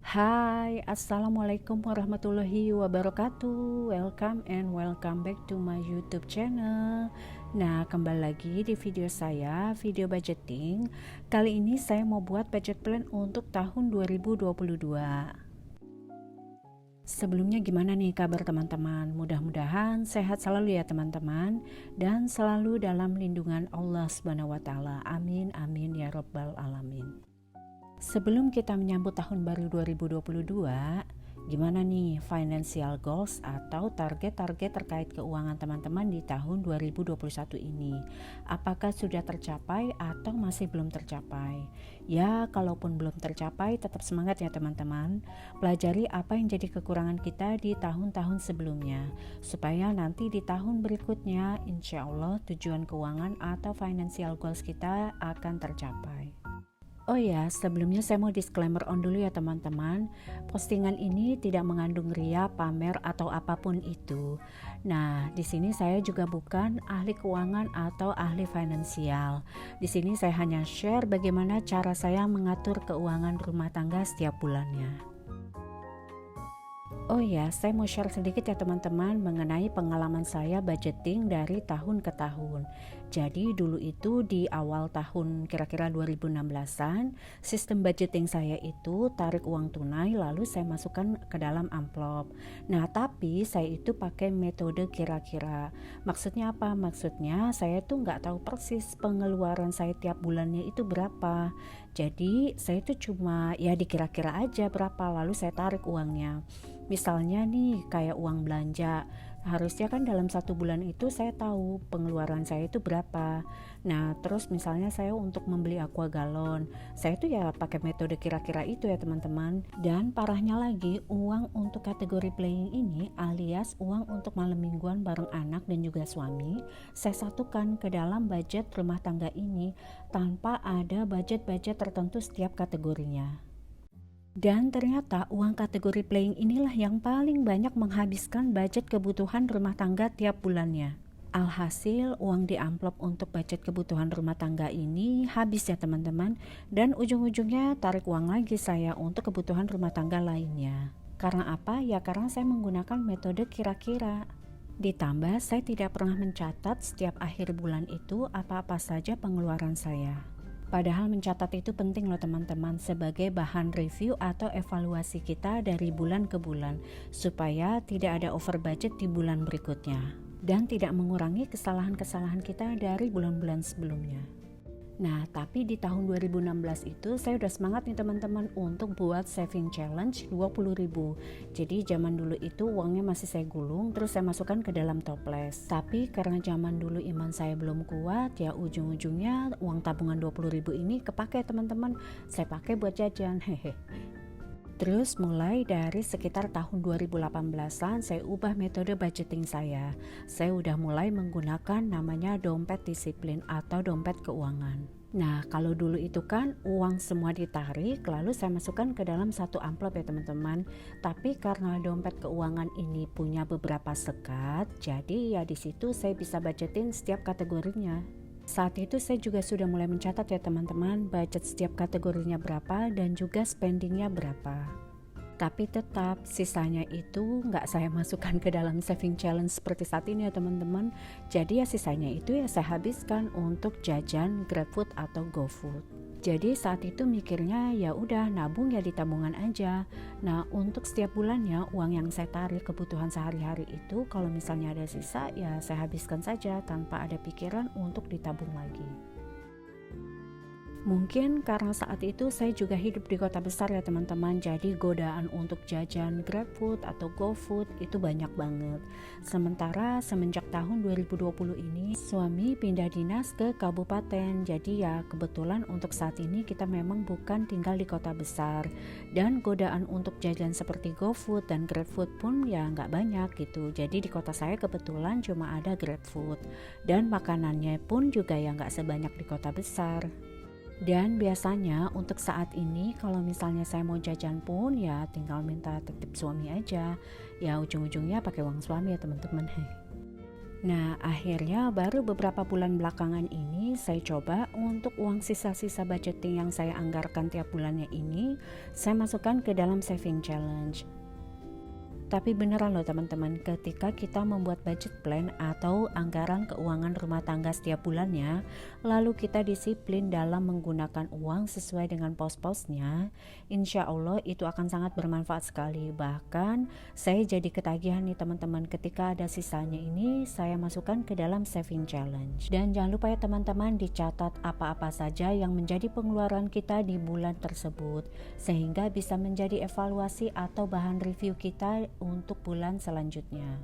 Hai, Assalamualaikum warahmatullahi wabarakatuh. Welcome back to my YouTube channel. Nah, kembali lagi di video saya, video budgeting. Kali ini saya mau buat budget plan untuk tahun 2022. Sebelumnya gimana nih kabar teman-teman? Mudah-mudahan sehat selalu ya teman-teman, dan selalu dalam lindungan Allah Subhanahu wa taala. Amin amin ya rabbal alamin. Sebelum kita menyambut tahun baru 2022, gimana nih financial goals atau target-target terkait keuangan teman-teman di tahun 2021 ini? Apakah sudah tercapai atau masih belum tercapai? Ya, kalaupun belum tercapai, tetap semangat ya teman-teman. Pelajari apa yang jadi kekurangan kita di tahun-tahun sebelumnya, supaya nanti di tahun berikutnya, insya Allah tujuan keuangan atau financial goals kita akan tercapai. Oh ya, sebelumnya saya mau disclaimer on dulu ya teman-teman. Postingan ini tidak mengandung ria, pamer atau apapun itu. Nah, di sini saya juga bukan ahli keuangan atau ahli finansial. Di sini saya hanya share bagaimana cara saya mengatur keuangan rumah tangga setiap bulannya. Oh ya, saya mau share sedikit ya teman-teman mengenai pengalaman saya budgeting dari tahun ke tahun. Jadi dulu itu di awal tahun kira-kira 2016-an, sistem budgeting saya itu tarik uang tunai lalu saya masukkan ke dalam amplop. Nah, tapi saya itu pakai metode kira-kira. Maksudnya apa? Maksudnya saya tuh nggak tahu persis pengeluaran saya tiap bulannya itu berapa. Jadi saya itu cuma ya dikira-kira aja berapa lalu saya tarik uangnya. Misalnya nih kayak uang belanja, harusnya kan dalam satu bulan itu saya tahu pengeluaran saya itu berapa. Nah terus misalnya saya untuk membeli aqua galon, saya itu ya pakai metode kira-kira itu ya teman-teman. Dan parahnya lagi, uang untuk kategori playing ini alias uang untuk malam mingguan bareng anak dan juga suami, saya satukan ke dalam budget rumah tangga ini tanpa ada budget-budget tertentu setiap kategorinya. Dan ternyata uang kategori playing inilah yang paling banyak menghabiskan budget kebutuhan rumah tangga tiap bulannya. Alhasil uang di amplop untuk budget kebutuhan rumah tangga ini habis ya teman-teman, dan ujung-ujungnya tarik uang lagi saya untuk kebutuhan rumah tangga lainnya. Karena apa? Ya karena saya menggunakan metode kira-kira. Ditambah saya tidak pernah mencatat setiap akhir bulan itu apa-apa saja pengeluaran saya. Padahal mencatat itu penting loh teman-teman, sebagai bahan review atau evaluasi kita dari bulan ke bulan, supaya tidak ada over budget di bulan berikutnya dan tidak mengurangi kesalahan-kesalahan kita dari bulan-bulan sebelumnya. Nah, tapi di tahun 2016 itu saya udah semangat nih teman-teman untuk buat saving challenge 20.000. Jadi zaman dulu itu uangnya masih saya gulung, terus saya masukkan ke dalam toples. Tapi karena zaman dulu iman saya belum kuat, ya ujung-ujungnya uang tabungan 20.000 ini kepake teman-teman. Saya pakai buat jajan, hehe. Terus mulai dari sekitar tahun 2018-an saya ubah metode budgeting saya. Saya udah mulai menggunakan namanya dompet disiplin atau dompet keuangan. Nah, kalau dulu itu kan uang semua ditarik lalu saya masukkan ke dalam satu amplop ya teman-teman. Tapi karena dompet keuangan ini punya beberapa sekat, jadi ya di situ saya bisa budgetin setiap kategorinya. Saat itu saya juga sudah mulai mencatat ya teman-teman, budget setiap kategorinya berapa dan juga spendingnya berapa. Tapi tetap sisanya itu nggak saya masukkan ke dalam saving challenge seperti saat ini ya teman-teman. Jadi ya sisanya itu ya saya habiskan untuk jajan GrabFood atau GoFood. Jadi saat itu mikirnya ya udah nabung ya di tabungan aja. Nah untuk setiap bulannya uang yang saya tarik kebutuhan sehari-hari itu kalau misalnya ada sisa ya saya habiskan saja tanpa ada pikiran untuk ditabung lagi. Mungkin karena saat itu saya juga hidup di kota besar ya teman-teman, jadi godaan untuk jajan GrabFood atau GoFood itu banyak banget. Sementara semenjak tahun 2020 ini suami pindah dinas ke kabupaten, jadi ya kebetulan untuk saat ini kita memang bukan tinggal di kota besar. Dan godaan untuk jajan seperti GoFood dan GrabFood pun ya nggak banyak gitu. Jadi di kota saya kebetulan cuma ada GrabFood, dan makanannya pun juga ya nggak sebanyak di kota besar. Dan biasanya untuk saat ini kalau misalnya saya mau jajan pun ya tinggal minta titip suami aja. Ya ujung-ujungnya pakai uang suami ya teman-teman. Nah, akhirnya baru beberapa bulan belakangan ini saya coba untuk uang sisa-sisa budgeting yang saya anggarkan tiap bulannya ini, saya masukkan ke dalam saving challenge. Tapi beneran loh teman-teman, ketika kita membuat budget plan atau anggaran keuangan rumah tangga setiap bulannya, lalu kita disiplin dalam menggunakan uang sesuai dengan pos-posnya, insya Allah itu akan sangat bermanfaat sekali. Bahkan saya jadi ketagihan nih teman-teman, ketika ada sisanya ini saya masukkan ke dalam saving challenge. Dan jangan lupa ya teman-teman, dicatat apa-apa saja yang menjadi pengeluaran kita di bulan tersebut, sehingga bisa menjadi evaluasi atau bahan review kita untuk bulan selanjutnya.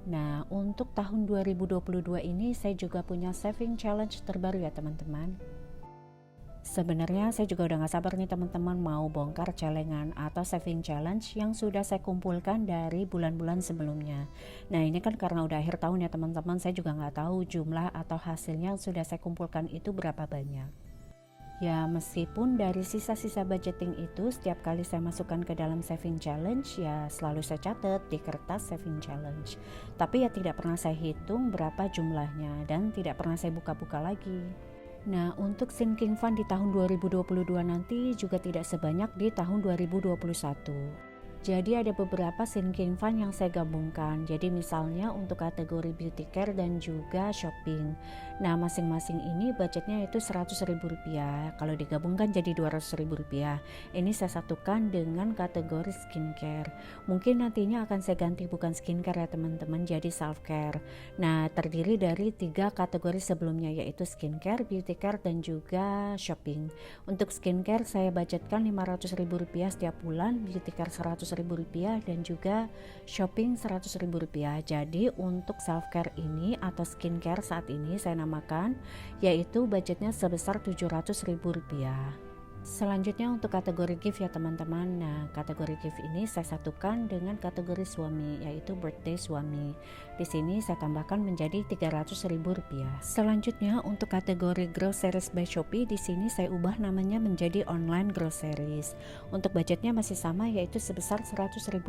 Nah, untuk tahun 2022 ini saya juga punya saving challenge terbaru ya teman-teman. Sebenarnya saya juga udah gak sabar nih teman-teman mau bongkar celengan atau saving challenge yang sudah saya kumpulkan dari bulan-bulan sebelumnya. Nah, ini kan karena udah akhir tahun ya teman-teman, saya juga gak tahu jumlah atau hasilnya yang sudah saya kumpulkan itu berapa banyak. Ya, meskipun dari sisa-sisa budgeting itu setiap kali saya masukkan ke dalam saving challenge, ya selalu saya catat di kertas saving challenge. Tapi ya tidak pernah saya hitung berapa jumlahnya dan tidak pernah saya buka-buka lagi. Nah, untuk sinking fund di tahun 2022 nanti juga tidak sebanyak di tahun 2021. Jadi ada beberapa sinking fund yang saya gabungkan. Jadi misalnya untuk kategori beauty care dan juga shopping. Nah, masing-masing ini budgetnya itu Rp100.000. Kalau digabungkan jadi Rp200.000. Ini saya satukan dengan kategori skincare. Mungkin nantinya akan saya ganti bukan skincare ya teman-teman, jadi self care. Nah, terdiri dari 3 kategori sebelumnya, yaitu skincare, beauty care dan juga shopping. Untuk skincare saya budgetkan Rp500.000 setiap bulan, beauty care Rp100.000 dan juga shopping Rp100.000. Jadi untuk self care ini atau skincare saat ini saya namakan, yaitu budgetnya sebesar Rp700.000. Selanjutnya untuk kategori gift ya teman-teman. Nah, kategori gift ini saya satukan dengan kategori suami, yaitu birthday suami. Di sini saya tambahkan menjadi Rp300.000. Selanjutnya untuk kategori groceries by Shopee, di sini saya ubah namanya menjadi online groceries. Untuk budgetnya masih sama, yaitu sebesar Rp100.000.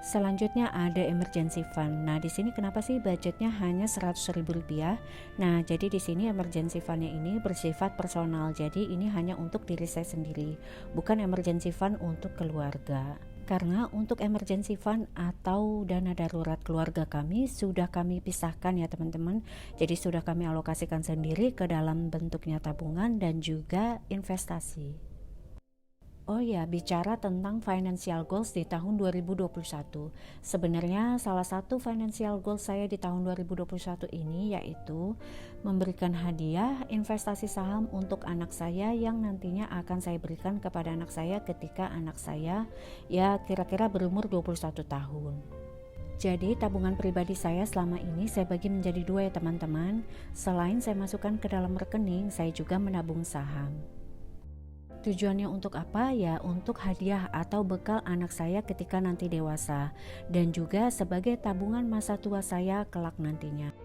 Selanjutnya ada emergency fund. Nah, di sini kenapa sih budgetnya hanya Rp100.000? Nah, jadi di sini emergency fundnya ini bersifat personal. Jadi ini hanya untuk diri saya sendiri, bukan emergency fund untuk keluarga. Karena untuk emergency fund atau dana darurat keluarga kami sudah kami pisahkan ya teman-teman. Jadi sudah kami alokasikan sendiri ke dalam bentuknya tabungan dan juga investasi. Oh ya, bicara tentang financial goals di tahun 2021. Sebenarnya salah satu financial goals saya di tahun 2021 ini yaitu memberikan hadiah investasi saham untuk anak saya yang nantinya akan saya berikan kepada anak saya ketika anak saya ya kira-kira berumur 21 tahun. Jadi tabungan pribadi saya selama ini saya bagi menjadi 2 ya teman-teman. Selain saya masukkan ke dalam rekening, saya juga menabung saham. Tujuannya untuk apa? Ya untuk hadiah atau bekal anak saya ketika nanti dewasa, dan juga sebagai tabungan masa tua saya kelak nantinya.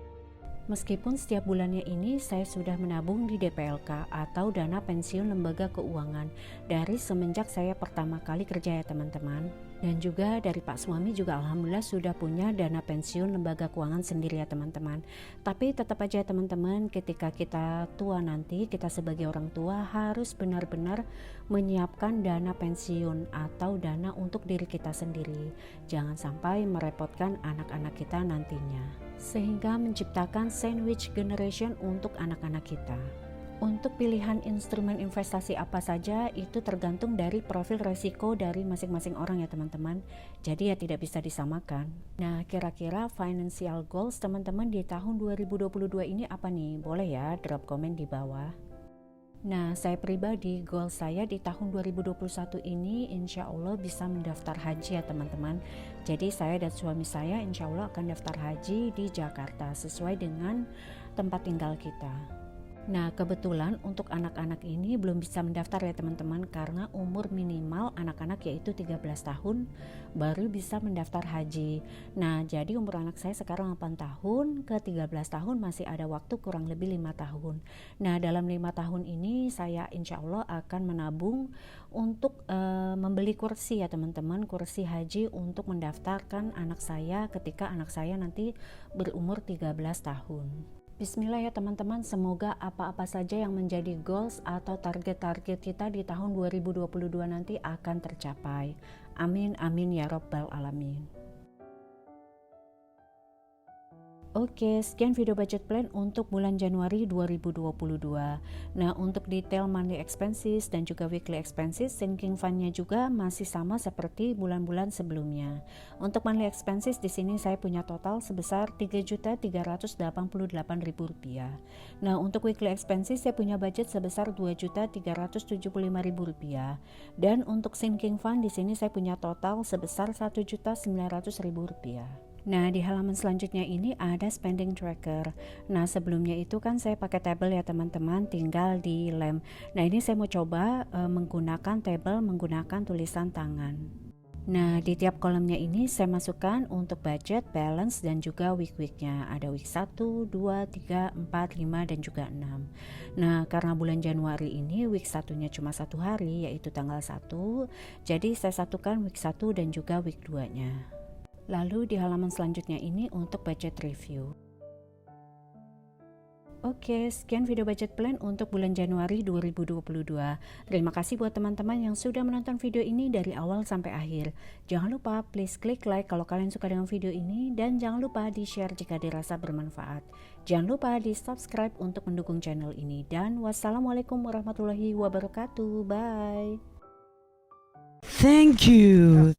Meskipun setiap bulannya ini saya sudah menabung di DPLK atau dana pensiun lembaga keuangan dari semenjak saya pertama kali kerja ya teman-teman. Dan juga dari Pak suami juga alhamdulillah sudah punya dana pensiun lembaga keuangan sendiri ya teman-teman. Tapi tetap aja teman-teman, ketika kita tua nanti, kita sebagai orang tua harus benar-benar menyiapkan dana pensiun atau dana untuk diri kita sendiri. Jangan sampai merepotkan anak-anak kita nantinya, sehingga menciptakan sandwich generation untuk anak-anak kita. Untuk pilihan instrumen investasi apa saja itu tergantung dari profil resiko dari masing-masing orang ya teman-teman. Jadi ya tidak bisa disamakan. Nah, kira-kira financial goals teman-teman di tahun 2022 ini apa nih? Boleh ya drop komen di bawah. Nah, saya pribadi goal saya di tahun 2021 ini insya Allah bisa mendaftar haji ya teman-teman. Jadi saya dan suami saya insya Allah akan daftar haji di Jakarta sesuai dengan tempat tinggal kita. Nah, kebetulan untuk anak-anak ini belum bisa mendaftar ya teman-teman, karena umur minimal anak-anak yaitu 13 tahun baru bisa mendaftar haji. Nah, jadi umur anak saya sekarang 8 tahun, ke 13 tahun masih ada waktu kurang lebih 5 tahun. Nah, dalam 5 tahun ini saya insya Allah akan menabung untuk membeli kursi ya teman-teman, kursi haji untuk mendaftarkan anak saya ketika anak saya nanti berumur 13 tahun. Bismillah ya teman-teman, semoga apa-apa saja yang menjadi goals atau target-target kita di tahun 2022 nanti akan tercapai. Amin, amin ya Rabbal Alamin. Oke, sekian video budget plan untuk bulan Januari 2022. Nah, untuk detail monthly expenses dan juga weekly expenses, sinking fund-nya juga masih sama seperti bulan-bulan sebelumnya. Untuk monthly expenses di sini saya punya total sebesar Rp3.388.000. Nah, untuk weekly expenses saya punya budget sebesar Rp2.375.000. Dan untuk sinking fund di sini saya punya total sebesar Rp1.900.000. Nah, di halaman selanjutnya ini ada spending tracker. Nah, sebelumnya itu kan saya pakai table ya teman-teman, tinggal di lem. Nah, ini saya mau coba menggunakan table menggunakan tulisan tangan. Nah, di tiap kolomnya ini saya masukkan untuk budget, balance, dan juga week-weeknya. Ada week 1, 2, 3, 4, 5, dan juga 6. Nah, karena bulan Januari ini week 1-nya cuma 1 hari, yaitu tanggal 1. Jadi saya satukan week 1 dan juga week 2-nya. Lalu di halaman selanjutnya ini untuk budget review. Oke, sekian video budget plan untuk bulan Januari 2022. Terima kasih buat teman-teman yang sudah menonton video ini dari awal sampai akhir. Jangan lupa please klik like kalau kalian suka dengan video ini, dan jangan lupa di share jika dirasa bermanfaat. Jangan lupa di subscribe untuk mendukung channel ini. Dan wassalamualaikum warahmatullahi wabarakatuh. Bye. Thank you.